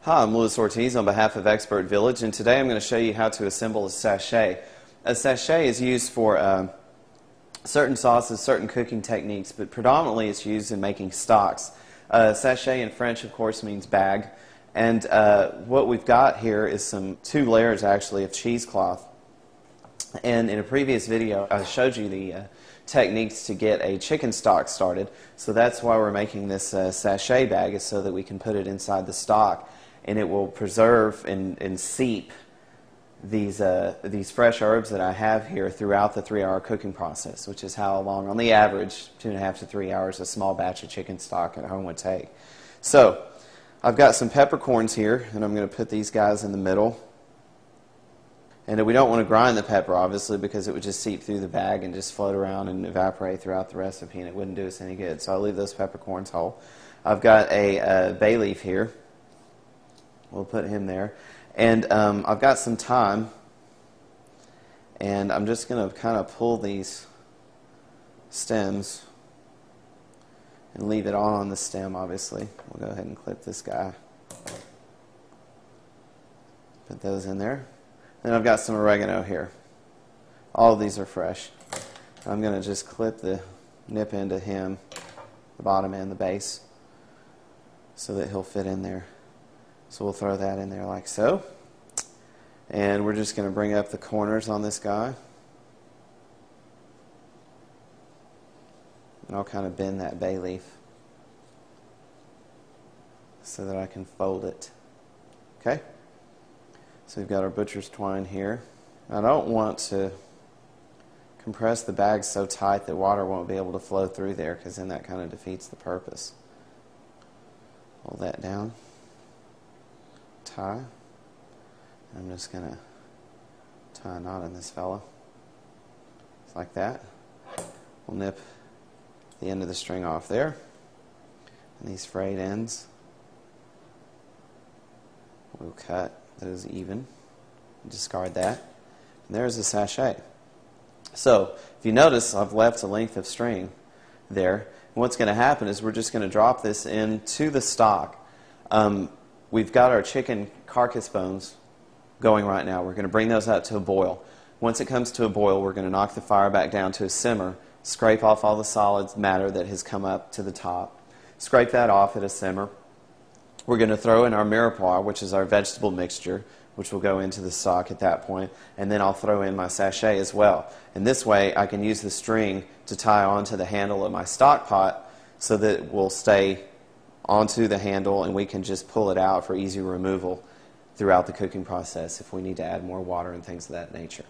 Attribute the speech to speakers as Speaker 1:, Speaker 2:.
Speaker 1: Hi, I'm Louis Ortiz on behalf of Expert Village, and today I'm going to show you how to assemble a sachet. A sachet is used for certain sauces, certain cooking techniques, but predominantly it's used in making stocks. Sachet in French, of course, means bag, and what we've got here is two layers actually of cheesecloth. And in a previous video, I showed you the techniques to get a chicken stock started, so that's why we're making this sachet bag, is so that we can put it inside the stock. And it will preserve and seep these fresh herbs that I have here throughout the 3-hour cooking process, which is how long, on the average, 2.5 to 3 hours, a small batch of chicken stock at home would take. So, I've got some peppercorns here, and I'm going to put these guys in the middle. And we don't want to grind the pepper, obviously, because it would just seep through the bag and just float around and evaporate throughout the recipe, and it wouldn't do us any good. So I'll leave those peppercorns whole. I've got a bay leaf here. We'll put him there. And I've got some thyme, and I'm just going to kind of pull these stems and leave it all on the stem, obviously. We'll go ahead and clip this guy. Put those in there. Then I've got some oregano here. All of these are fresh. I'm going to just clip the nip into him, the bottom and the base, so that he'll fit in there. So we'll throw that in there like so. And we're just going to bring up the corners on this guy. And I'll kind of bend that bay leaf so that I can fold it. Okay? So we've got our butcher's twine here. I don't want to compress the bag so tight that water won't be able to flow through there, because then that kind of defeats the purpose. Hold that down. Tie. I'm just going to tie a knot in this fella. Just like that. We'll nip the end of the string off there. And these frayed ends, we'll cut those even. Discard that. And there's the sachet. So, if you notice, I've left a length of string there. And what's going to happen is we're just going to drop this into the stock. We've got our chicken carcass bones going right now. We're going to bring those out to a boil. Once it comes to a boil, we're going to knock the fire back down to a simmer, scrape off all the solid matter that has come up to the top, scrape that off at a simmer. We're going to throw in our mirepoix, which is our vegetable mixture, which will go into the stock at that point, and then I'll throw in my sachet as well. And this way I can use the string to tie onto the handle of my stock pot so that it will stay onto the handle, and we can just pull it out for easy removal throughout the cooking process if we need to add more water and things of that nature.